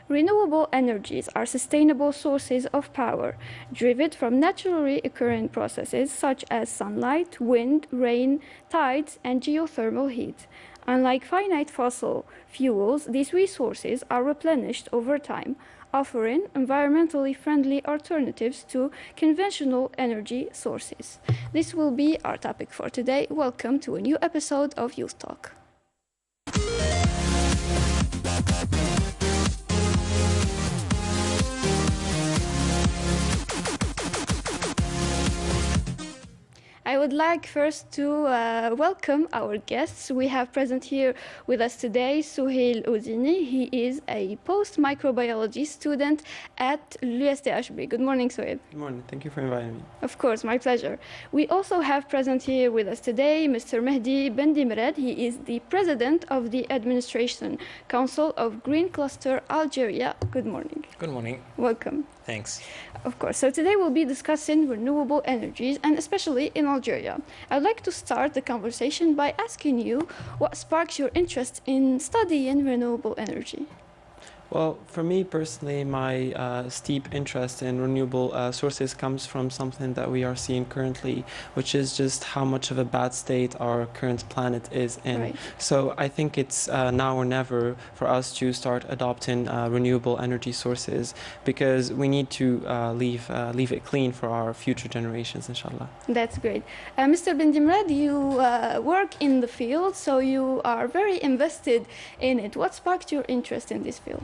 Renewable energies are sustainable sources of power, driven from naturally occurring processes such as sunlight, wind, rain, tides, and geothermal heat. Unlike finite fossil fuels, these resources are replenished over time, offering environmentally friendly alternatives to conventional energy sources. This will be our topic for today. Welcome to a new episode of Youth Talk. I would like first to welcome our guests. We have present here with us today Suhail Oudini. He is a post-microbiology student at l'USTHB. Good morning, Suhail. Good morning. Thank you for inviting me. Of course, my pleasure. We also have present here with us today Mr. Mehdi Bendimred. He is the president of the Administration Council of Green Cluster Algeria. Good morning. Good morning. Welcome. Thanks. Of course. So today we'll be discussing renewable energies, and especially in Algeria. I'd like to start the conversation by asking you what sparks your interest in studying renewable energy. Well, for me personally, my steep interest in renewable sources comes from something that we are seeing currently, which is just how much of a bad state our current planet is in. Right. So I think it's now or never for us to start adopting renewable energy sources, because we need to leave it clean for our future generations, inshallah. That's great. Mr. Bendimred, you work in the field, so you are very invested in it. What sparked your interest in this field?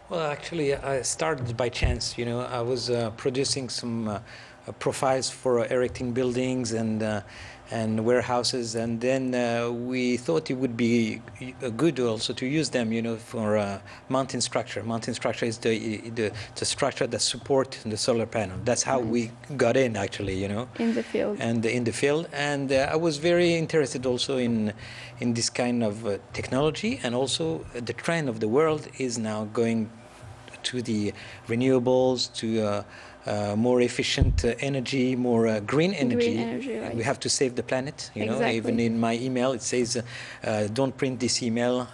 Well, actually, I started by chance. You know, I was producing some profiles for erecting buildings and warehouses, and then we thought it would be good also to use them, you know, for mountain structure. Mountain structure is the structure that supports the solar panel. That's how we got in, actually, you know. In the field. And in the field, and I was very interested also in this kind of technology, and also the trend of the world is now going to the renewables, to more efficient energy, more green energy. Green energy, right. We have to save the planet, you know. Exactly. Even in my email it says, don't print this email,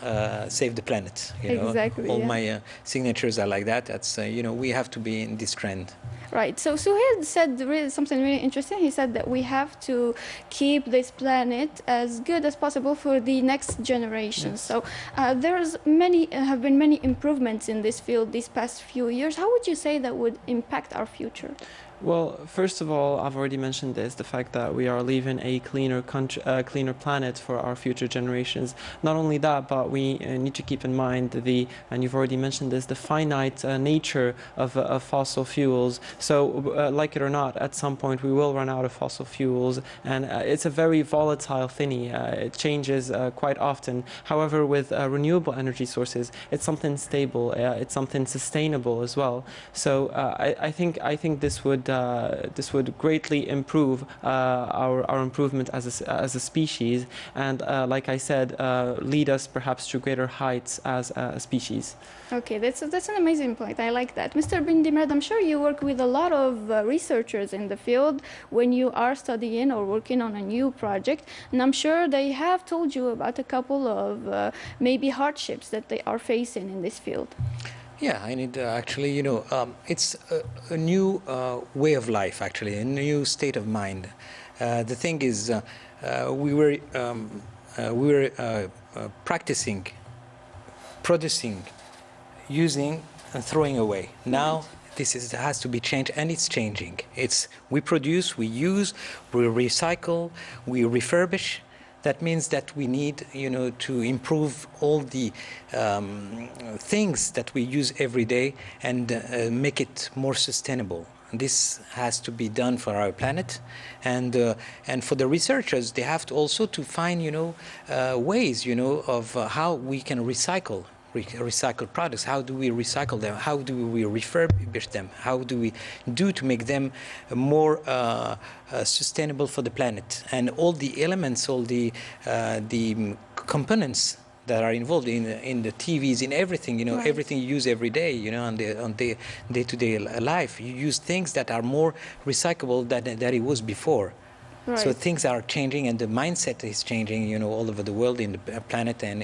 save the planet, you know. Exactly, All yeah. my signatures are like that. That's, you know, we have to be in this trend. Right. So Suhail said something really interesting. He said that we have to keep this planet as good as possible for the next generation. Yes. So have been many improvements in this field these past few years. How would you say that would impact our future? Well, first of all, I've already mentioned this, the fact that we are leaving a cleaner planet for our future generations. Not only that, but we need to keep in mind and you've already mentioned this, the finite nature of fossil fuels. So, like it or not, at some point we will run out of fossil fuels, and it's a very volatile thingy. It changes quite often. However, with renewable energy sources, it's something stable. It's something sustainable as well. So, I think this would greatly improve our improvement as a species, and like I said, lead us perhaps to greater heights as a species. Okay, that's an amazing point. I like that. Mr. Bendimred, I'm sure you work with a lot of researchers in the field when you are studying or working on a new project, and I'm sure they have told you about a couple of maybe hardships that they are facing in this field. Yeah, I need actually, you know, it's a new way of life, actually, a new state of mind. The thing is, we were practicing, producing, using, and throwing away. Now, this has to be changed, and it's changing. We produce, we use, we recycle, we refurbish. That means that we need, you know, to improve all the things that we use every day and make it more sustainable. This has to be done for our planet, and for the researchers, they have to also to find, you know, ways, you know, of how we can recycle products. How do we recycle them? How do we refurbish them? How do we do to make them more sustainable for the planet? And all the elements, all the components that are involved in the TVs, in everything, you know, right. Everything you use every day, you know, on the day-to-day life. You use things that are more recyclable than it was before. Right. So things are changing, and the mindset is changing, you know, all over the world, in the planet, and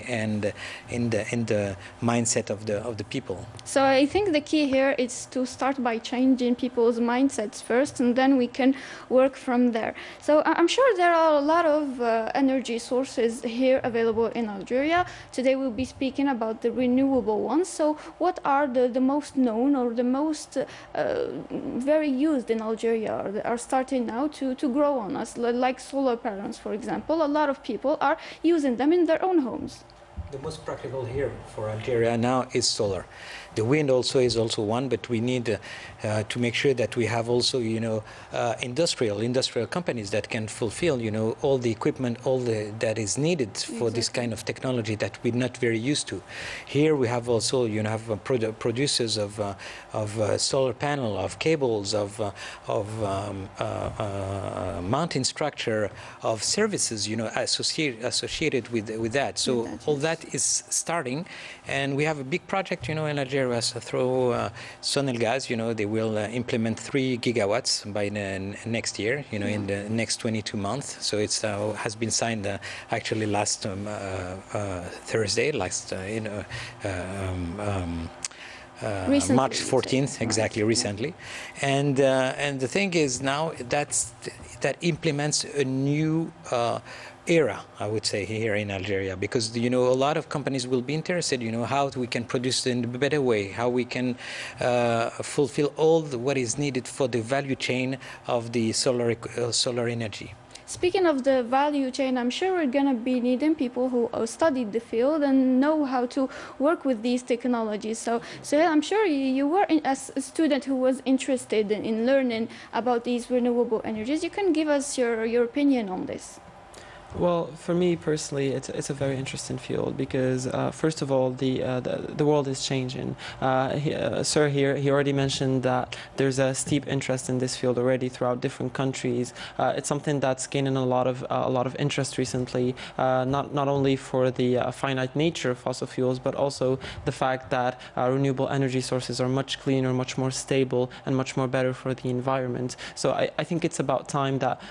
in the mindset of the people. So I think the key here is to start by changing people's mindsets first, and then we can work from there. So I'm sure there are a lot of energy sources here available in Algeria. Today we'll be speaking about the renewable ones. So what are the most known or the most very used in Algeria, or are starting now to grow on us, like solar panels, for example? A lot of people are using them in their own homes. The most practical here for Algeria now is solar. The wind also is also one, but we need to make sure that we have also, you know, industrial companies that can fulfill, you know, all the equipment, that is needed for this kind of technology that we're not very used to. Here we have also, you know, have producers of solar panel, of cables, of mounting structure, of services, you know, associated with that. So all that is starting, and we have a big project, you know, in Algeria through Sonelgaz. You know, they will implement 3 gigawatts by next year, you know, in the next 22 months. So it's has been signed actually last Thursday, you know, March 14th, exactly, recently. And the thing is now that implements a new era, I would say, here in Algeria, because, you know, a lot of companies will be interested, you know, how we can produce in a better way, how we can fulfill all what is needed for the value chain of the solar energy. Speaking of the value chain, I'm sure we're going to be needing people who studied the field and know how to work with these technologies. So I'm sure you were a student who was interested in learning about these renewable energies. You can give us your opinion on this. Well, for me personally, it's a very interesting field because first of all, the world is changing. Sir here, he already mentioned that there's a steep interest in this field already throughout different countries. It's something that's gaining a lot of interest recently, not only for the finite nature of fossil fuels, but also the fact that renewable energy sources are much cleaner, much more stable, and much more better for the environment. So I think it's about time that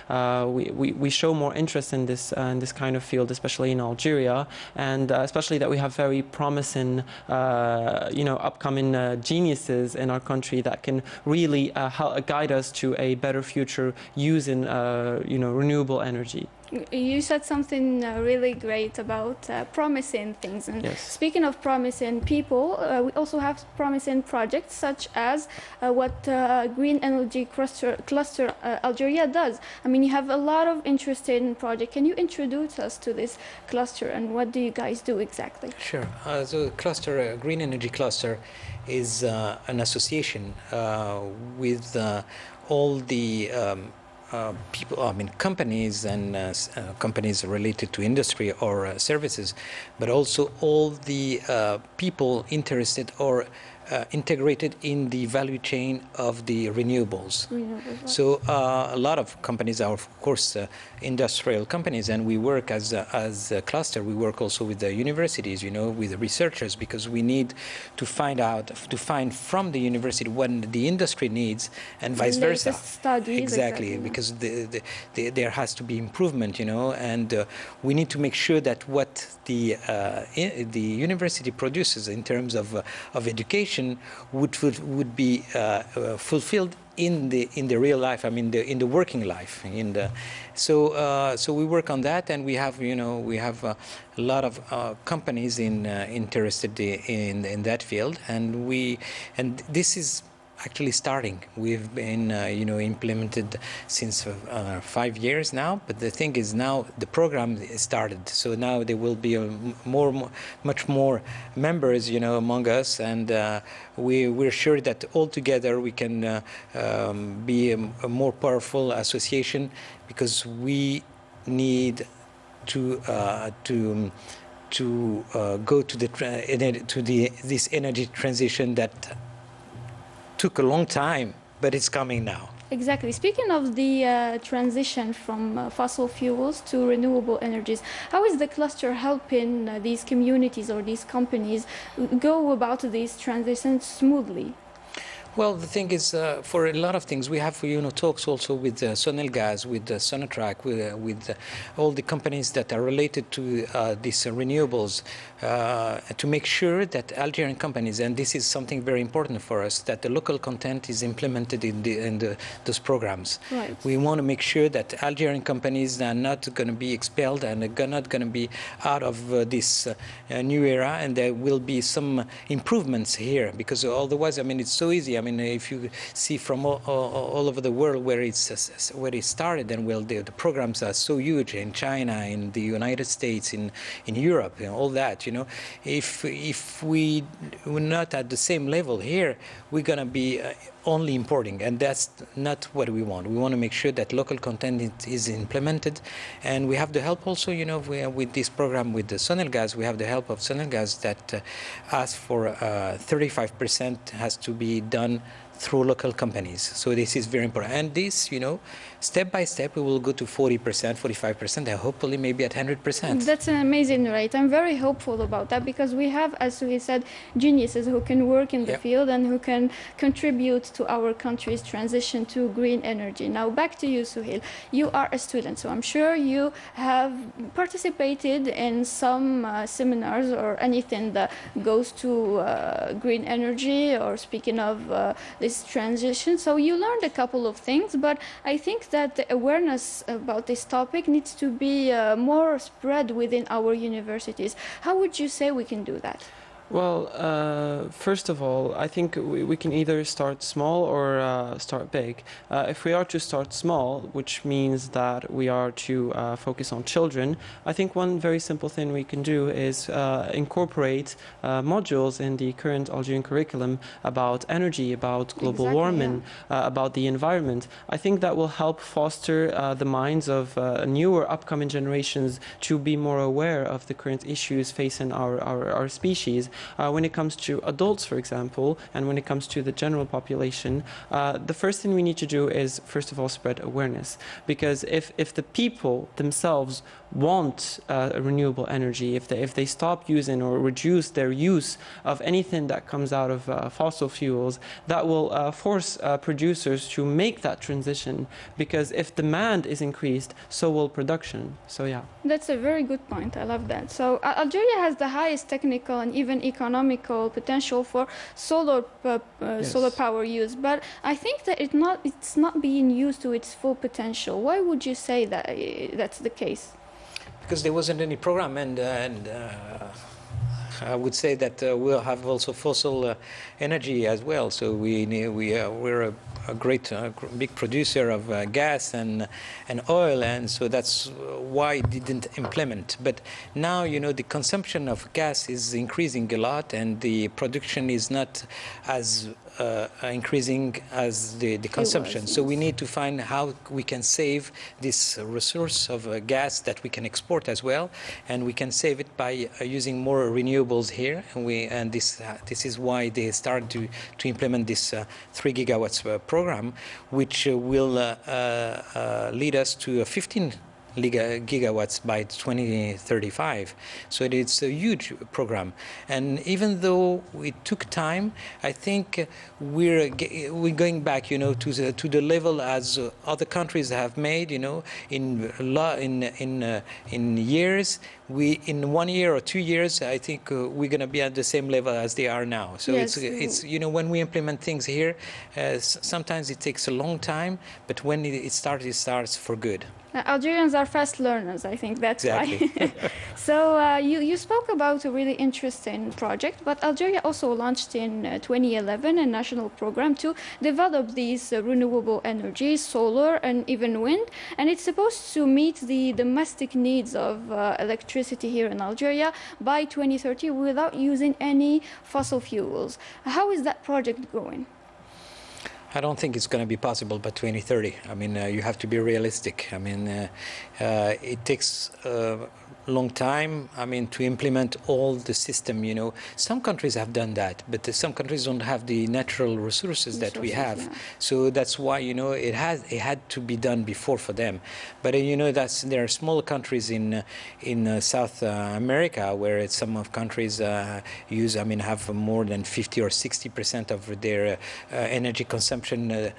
we show more interest in this kind of field, especially in Algeria, and especially that we have very promising, you know, upcoming geniuses in our country that can really guide us to a better future using, you know, renewable energy. You said something really great about promising things. And yes. Speaking of promising people, we also have promising projects such as what Green Energy Cluster Algeria does. I mean, you have a lot of interesting projects. Can you introduce us to this cluster and what do you guys do exactly? Sure. So cluster, Green Energy Cluster is an association with all the people, I mean, companies and companies related to industry or services, but also all the people interested or integrated in the value chain of the renewables. So a lot of companies are, of course, industrial companies, and we work as a cluster. We work also with the universities, you know, with the researchers, because we need to find from the university what the industry needs, and vice versa. Exactly, because there has to be improvement, you know, and we need to make sure that what the university produces in terms of education would be fulfilled in the real life. I mean, in the working life. So we work on that, and we have, you know, a lot of companies interested in that field, and this is actually starting. We've been, you know, implemented since 5 years now, but the thing is now the program is started. So now there will be much more members, you know, among us, and we're sure that all together we can be a more powerful association, because we need to go to this energy transition that took a long time, but it's coming now. Exactly. Speaking of the transition from fossil fuels to renewable energies, how is the cluster helping these communities or these companies go about these transitions smoothly? Well, the thing is, for a lot of things, we have, talks also with Sonelgaz, with Sonatrach, with all the companies that are related to these renewables, to make sure that Algerian companies, and this is something very important for us, that the local content is implemented in those programs. Right. We want to make sure that Algerian companies are not going to be expelled and are not going to be out of this new era, and there will be some improvements here, because otherwise, I mean, it's so easy. I mean, if you see from all over the world where it started, and well, the programs are so huge in China, in the United States, in Europe, all that. If we were not at the same level here, we're gonna be only importing, and that's not what we want. We want to make sure that local content is implemented, and we have the help also, with this program with the Sonelgaz, we have the help of Sonelgaz that asks for 35% has to be done through local companies. So this is very important. And this, step by step, we will go to 40%, 45%, and hopefully maybe at 100%. That's an amazing rate. I'm very hopeful about that, because we have, as we said, geniuses who can work in the field and who can contribute to our country's transition to green energy. Now, back to you, Suhail. You are a student, so I'm sure you have participated in some seminars or anything that goes to green energy, or speaking of this transition. So you learned a couple of things, but I think that the awareness about this topic needs to be more spread within our universities. How would you say we can do that? Well, first of all, I think we can either start small or start big. If we are to start small, which means that we are to focus on children, I think one very simple thing we can do is incorporate modules in the current Algerian curriculum about energy, about global warming, about the environment. I think that will help foster the minds of newer upcoming generations to be more aware of the current issues facing our species. When it comes to adults, for example, and when it comes to the general population, the first thing we need to do is, first of all, spread awareness. Because if the people themselves want renewable energy, if they stop using or reduce their use of anything that comes out of fossil fuels, that will force producers to make that transition. Because if demand is increased, so will production. So yeah. That's a very good point. I love that. So Algeria has the highest technical and even economical potential for solar power use, but I think that it's not being used to its full potential. Why would you say that that's the case? Because there wasn't any program, and I would say that we'll have also fossil energy as well. So we're a great big producer of gas and oil, and so that's why it didn't implement. But now, the consumption of gas is increasing a lot, and the production is not as increasing as the consumption. So we need to find how we can save this resource of gas that we can export as well, and we can save it by using more renewables here. And this is why they started to implement this 3 gigawatts program, which will lead us to 15 gigawatts by 2035. So it's a huge program, and even though it took time, I think we're going back, to the level as other countries have made, in years. In 1 year or 2 years, I think we're going to be at the same level as they are now. So yes. it's when we implement things here, sometimes it takes a long time, but when it starts for good. Algerians are fast learners, I think that's exactly. Why. So you spoke about a really interesting project, but Algeria also launched in 2011 a national program to develop these renewable energies, solar and even wind, and it's supposed to meet the domestic needs of electricity here in Algeria by 2030 without using any fossil fuels. How is that project going? I don't think it's going to be possible by 2030. I mean, you have to be realistic. I mean, it takes long time, I mean, to implement all the system, you know. Some countries have done that, but some countries don't have the natural resources that we have. Yeah. So that's why, you know, it had to be done before for them. But you know, there are small countries in South America where some of countries have more than 50 or 60% of their energy consumption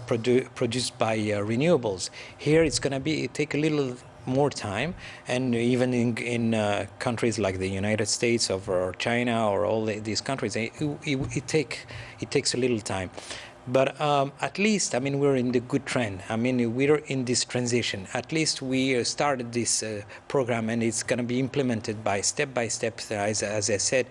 produced by renewables. Here it's going to take a little more time, and even in countries like the United States or China or all these countries, it takes a little time. But at least, I mean, we're in the good trend. I mean, we're in this transition. At least we started this program, and it's going to be implemented by step, as I said.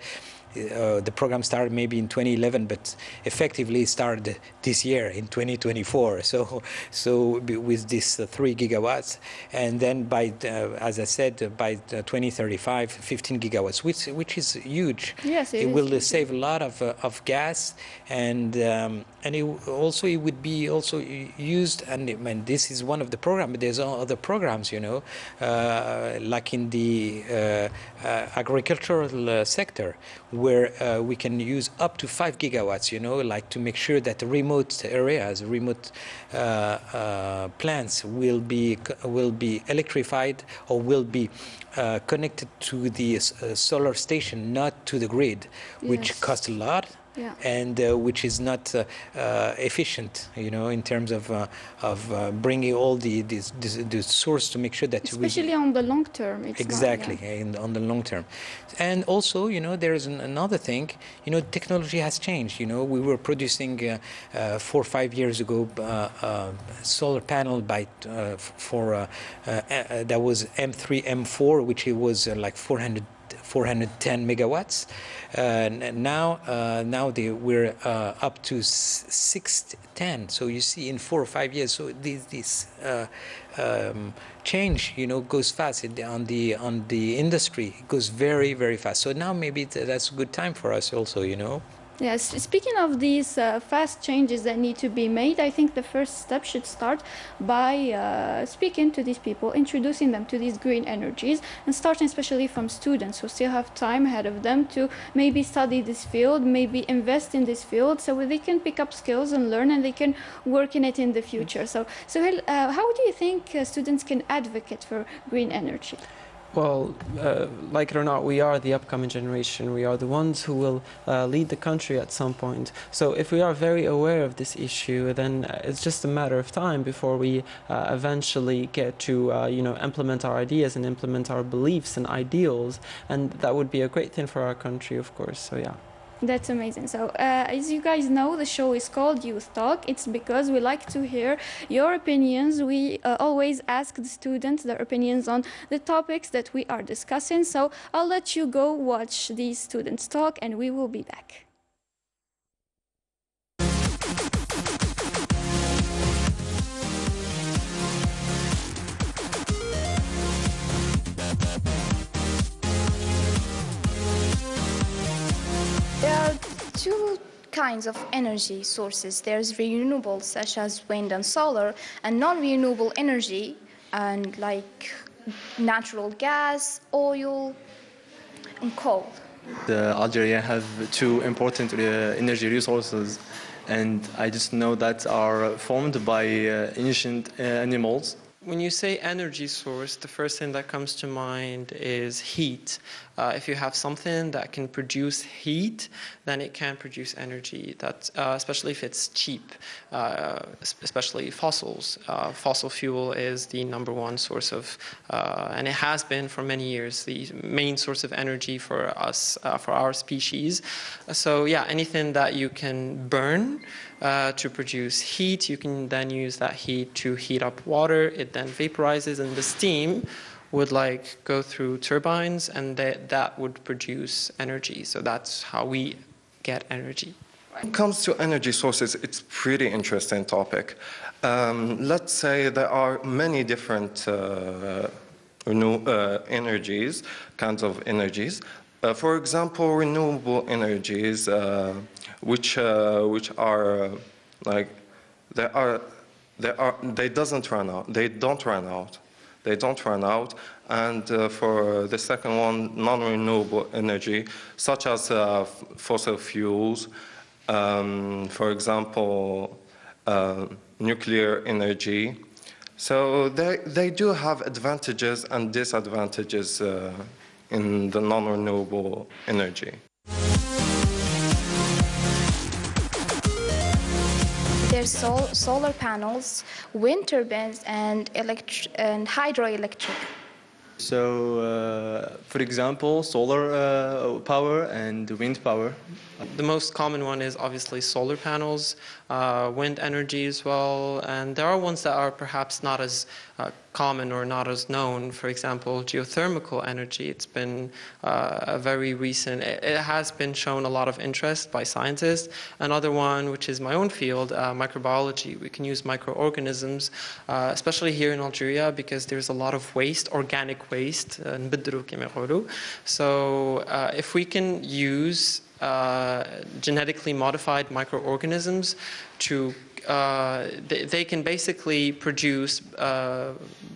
The program started maybe in 2011, but effectively started this year in 2024. So with this 3 gigawatts, and then by, as I said, by 2035, 15 gigawatts, which is huge. Yes, it will save a lot of gas, and it would be also used. And this is one of the programs. But there's other programs, you know, like in the agricultural sector, where we can use up to 5 gigawatts, you know, like to make sure that the remote areas, remote plants will be electrified or will be connected to the solar station, not to the grid, which costs a lot. Yeah. And which is not efficient, you know, in terms of bringing all the source to make sure that especially on the long term. It's exactly, not, yeah. On the long term. And also, you know, there is another thing. You know, technology has changed. You know, we were producing 4 or 5 years ago solar panel that was M3, M4, which it was like 410 megawatts. Now we're up to 610. So you see, in 4 or 5 years, so this change, you know, goes fast on the industry. It goes very, very fast. So now maybe that's a good time for us also, you know. Yes, speaking of these fast changes that need to be made, I think the first step should start by speaking to these people, introducing them to these green energies, and starting especially from students who still have time ahead of them to maybe study this field, maybe invest in this field, so they can pick up skills and learn, and they can work in it in the future. So how do you think students can advocate for green energy? Well, like it or not, we are the upcoming generation. We are the ones who will lead the country at some point. So if we are very aware of this issue, then it's just a matter of time before we eventually get to, implement our ideas and implement our beliefs and ideals. And that would be a great thing for our country, of course. So, yeah. That's amazing. So, as you guys know, the show is called Youth Talk. It's because we like to hear your opinions. We always ask the students their opinions on the topics that we are discussing. So, I'll let you go watch these students talk, and we will be back. There are two kinds of energy sources. There's renewable, such as wind and solar, and non-renewable energy, and like natural gas, oil, and coal. Algeria have two important energy resources, and I just know that are formed by ancient animals. When you say energy source, the first thing that comes to mind is heat. If you have something that can produce heat, then it can produce energy. That, especially if it's cheap, especially fossils. Fossil fuel is the #1 source of, and it has been for many years, the main source of energy for us, for our species. So yeah, anything that you can burn to produce heat, you can then use that heat to heat up water. It then vaporizes, and the steam would go through turbines, and that would produce energy. So that's how we get energy. When it comes to energy sources, it's pretty interesting topic. Let's say there are many different energies, kinds of energies. For example, renewable energies, which are they don't run out. they don't run out. And for the second one, non-renewable energy, such as fossil fuels, for example, nuclear energy. So they do have advantages and disadvantages in the non-renewable energy. There's solar panels, wind turbines, and hydroelectric. So, for example, solar power and wind power. The most common one is obviously solar panels, wind energy as well, and there are ones that are perhaps not as common or not as known. For example, geothermal energy. It's been a very recent, it has been shown a lot of interest by scientists. Another one, which is my own field, microbiology. We can use microorganisms, especially here in Algeria, because there's a lot of waste, organic waste. So if we can use genetically modified microorganisms to they can basically produce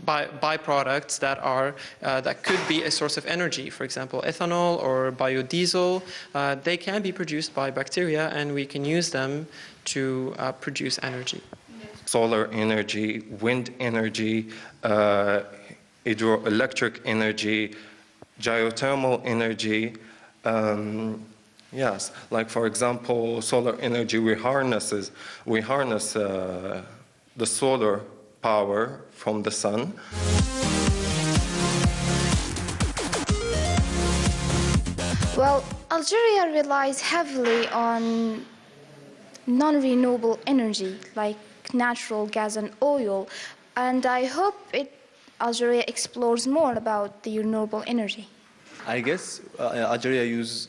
byproducts that are that could be a source of energy. For example, ethanol or biodiesel. They can be produced by bacteria, and we can use them to produce energy. Solar energy, wind energy, hydroelectric energy, geothermal energy. Yes, like for example, solar energy, we harness the solar power from the sun. Well, Algeria relies heavily on non-renewable energy like natural gas and oil, and I hope Algeria explores more about the renewable energy. I guess Algeria uses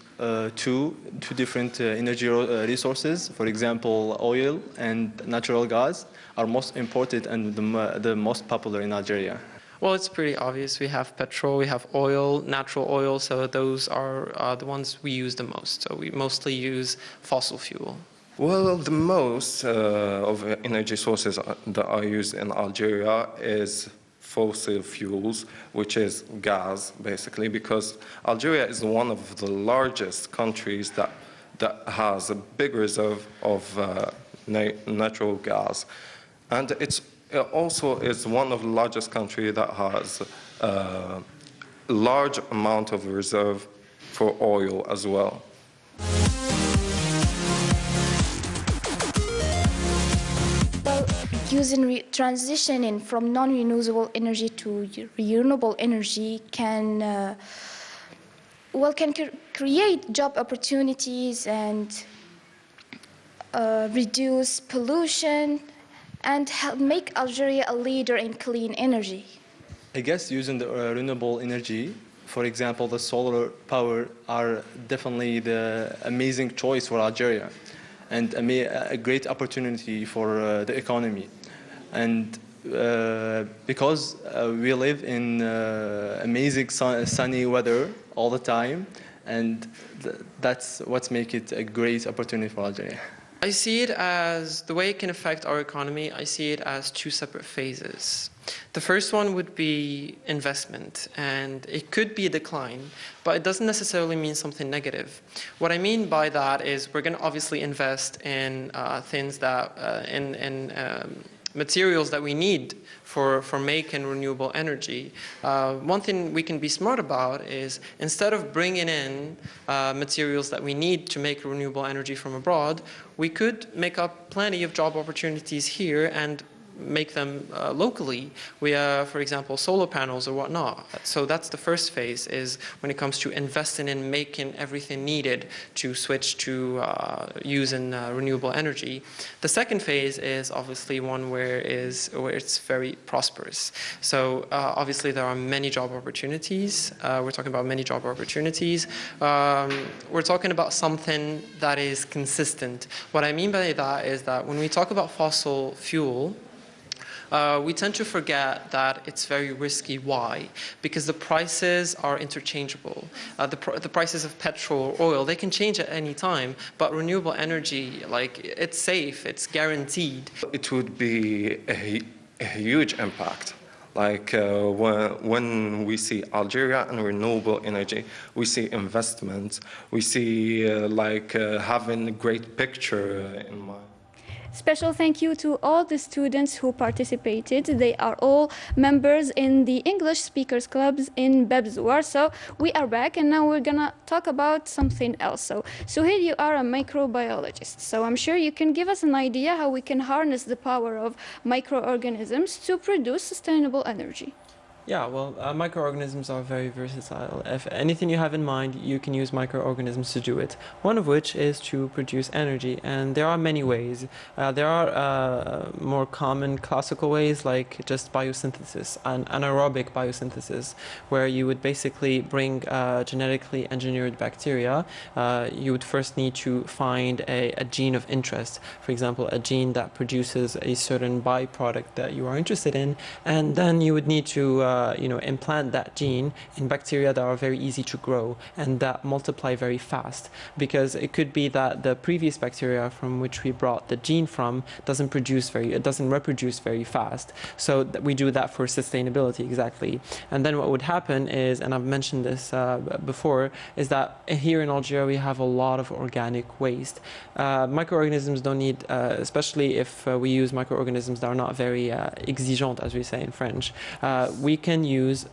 two different energy resources. For example, oil and natural gas are most important and the most popular in Algeria. Well, it's pretty obvious. We have petrol, we have oil, natural oil, so those are the ones we use the most. So we mostly use fossil fuel. Well, the most of energy sources that are used in Algeria is fossil fuels, which is gas, basically, because Algeria is one of the largest countries that has a big reserve of natural gas. And it also is one of the largest countries that has a large amount of reserve for oil as well. Transitioning from non-renewable energy to renewable energy can create job opportunities and reduce pollution and help make Algeria a leader in clean energy. I guess using the renewable energy, for example, the solar power, are definitely the amazing choice for Algeria and a great opportunity for the economy. And because we live in amazing sunny weather all the time, and that's what makes it a great opportunity for Algeria. I see it as, the way it can affect our economy, I see it as two separate phases. The first one would be investment, and it could be a decline, but it doesn't necessarily mean something negative. What I mean by that is we're going to obviously invest in things that, materials that we need for making renewable energy. One thing we can be smart about is, instead of bringing in materials that we need to make renewable energy from abroad, we could make up plenty of job opportunities here and make them locally. We have, for example, solar panels or whatnot. So that's the first phase, is when it comes to investing in making everything needed to switch to using renewable energy. The second phase is obviously one where it's very prosperous. So obviously there are many job opportunities. We're talking about many job opportunities. We're talking about something that is consistent. What I mean by that is that when we talk about fossil fuel, we tend to forget that it's very risky. Why? Because the prices are interchangeable. The prices of petrol or oil, they can change at any time, but renewable energy, like, it's safe, it's guaranteed. It would be a huge impact. Like when we see Algeria and renewable energy, we see investment, we see having a great picture in mind. Special thank you to all the students who participated. They are all members in the English Speakers Clubs in BEBS Warsaw. We are back and now we're gonna talk about something else. So here you are a microbiologist. So I'm sure you can give us an idea how we can harness the power of microorganisms to produce sustainable energy. Yeah, well, microorganisms are very versatile. If anything you have in mind, you can use microorganisms to do it. One of which is to produce energy, and there are many ways. There are more common classical ways, like just biosynthesis, anaerobic biosynthesis, where you would basically bring genetically engineered bacteria. You would first need to find a gene of interest, for example, a gene that produces a certain byproduct that you are interested in, and then you would need to implant that gene in bacteria that are very easy to grow and that multiply very fast, because it could be that the previous bacteria from which we brought the gene from doesn't reproduce very fast. So we do that for sustainability, exactly. And then what would happen is, and I've mentioned this before, is that here in Algeria we have a lot of organic waste. Microorganisms don't need, especially if we use microorganisms that are not very exigeant, as we say in French. We can use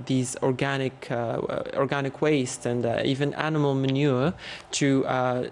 these organic waste and even animal manure to,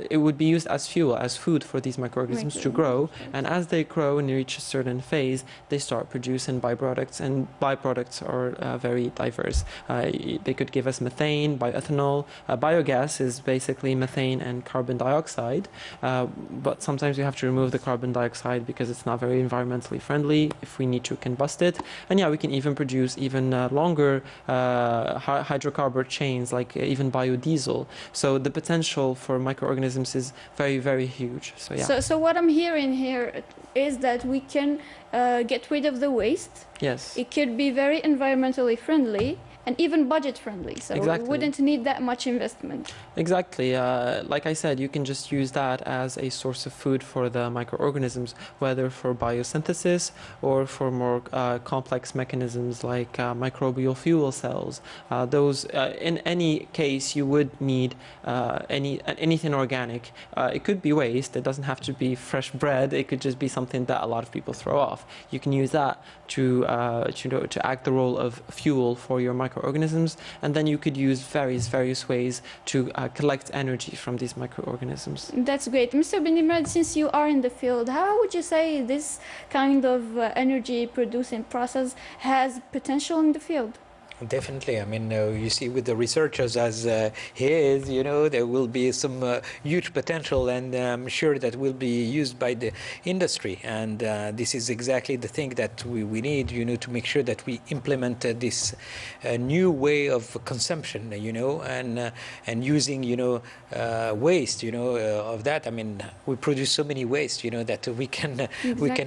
it would be used as fuel, as food for these microorganisms to grow. And as they grow and reach a certain phase, they start producing byproducts, and byproducts are very diverse. They could give us methane, bioethanol. Biogas is basically methane and carbon dioxide, but sometimes we have to remove the carbon dioxide because it's not very environmentally friendly if we need to combust it. And yeah, we can even produce even longer hydrocarbon chains, like even biodiesel. So the potential for microorganisms is very, very huge. So yeah. So what I'm hearing here is that we can get rid of the waste. Yes. It could be very environmentally friendly and even budget friendly, so exactly. We wouldn't need that much investment. Exactly. Like I said, you can just use that as a source of food for the microorganisms, whether for biosynthesis or for more complex mechanisms like microbial fuel cells. Those, in any case, you would need anything organic. It could be waste. It doesn't have to be fresh bread. It could just be something that a lot of people throw off. You can use that to act the role of fuel for your microorganisms, and then you could use various ways to collect energy from these microorganisms. That's great. Mr. Benimrad, since you are in the field, how would you say this kind of energy producing process has potential in the field? Definitely. I mean, you see, with the researchers as he is, there will be some huge potential, and I'm sure that will be used by the industry. And this is exactly the thing that we need, to make sure that we implement this new way of consumption, and using, waste, of that. I mean, we produce so many waste, that we can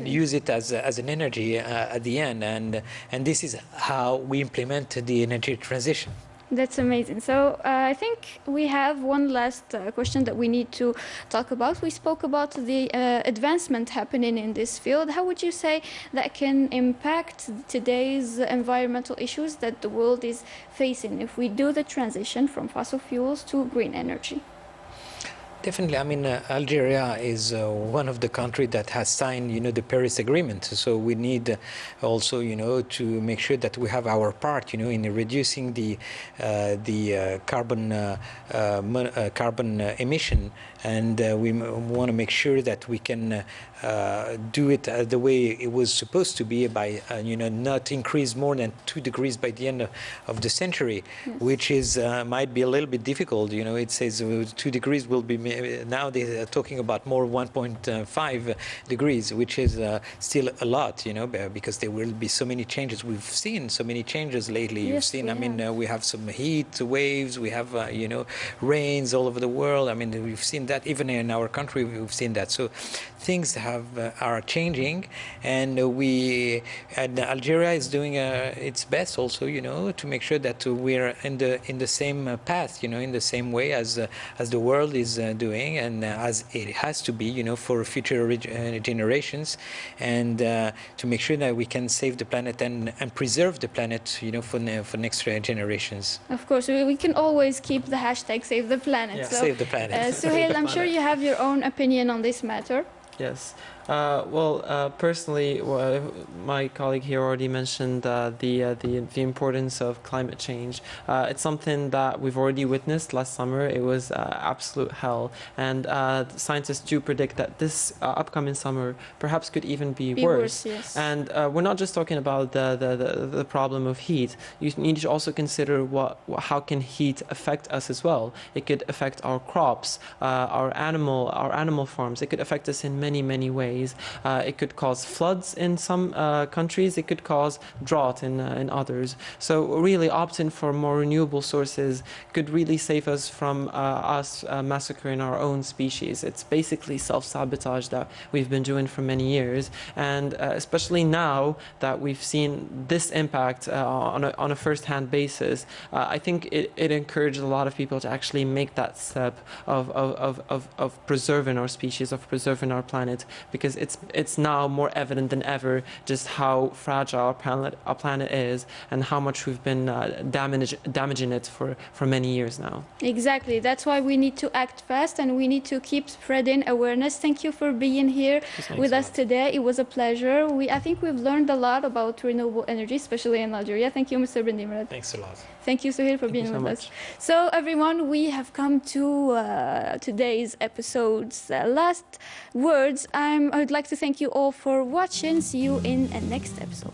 use it as an energy at the end, and this is how we implement the energy transition. That's amazing. So I think we have one last question that we need to talk about. We spoke about the advancement happening in this field. How would you say that can impact today's environmental issues that the world is facing if we do the transition from fossil fuels to green energy? Definitely. I mean, Algeria is one of the countries that has signed, the Paris Agreement. So we need also, to make sure that we have our part, in reducing the carbon emission, and we want to make sure that we can do it the way it was supposed to be, by not increase more than 2 degrees by the end of the century, yes. Which is might be a little bit difficult. It says 2 degrees will be. Now they are talking about more 1.5 degrees, which is still a lot, because there will be so many changes. We've seen so many changes lately. Yes, you've seen. I mean, we have some heat waves. We have rains all over the world. I mean, we've seen that even in our country. We've seen that. So things are changing, and Algeria is doing its best also, to make sure that we're in the same path, in the same way as the world is doing, and as it has to be, you know, for future generations, and to make sure that we can save the planet and preserve the planet, you know, for next generations. Of course, we can always keep the hashtag Save the Planet. Yeah. So, Save the planet. Suhail, I'm sure you have your own opinion on this matter. Yes. Personally, my colleague here already mentioned the importance of climate change. It's something that we've already witnessed last summer. It was absolute hell, and scientists do predict that this upcoming summer perhaps could even be worse. Yes. And we're not just talking about the problem of heat. You need to also consider how can heat affect us as well. It could affect our crops, our animal farms. It could affect us in many ways. It could cause floods in some countries. It could cause drought in others. So really opting for more renewable sources could really save us from us massacring our own species. It's basically self-sabotage that we've been doing for many years. And especially now that we've seen this impact on a first-hand basis, I think it encouraged a lot of people to actually make that step of preserving our species, of preserving our planet, because it's now more evident than ever just how fragile our planet is and how much we've been damaging it for many years now. Exactly. That's why we need to act fast and we need to keep spreading awareness. Thank you for being here with us today. It was a pleasure. I think we've learned a lot about renewable energy, especially in Algeria. Thank you, Mr. Bendimrat. Thanks a lot. Thank you, Suhail, for being with us. So, everyone, we have come to today's episode's last words. I would like to thank you all for watching. See you in the next episode.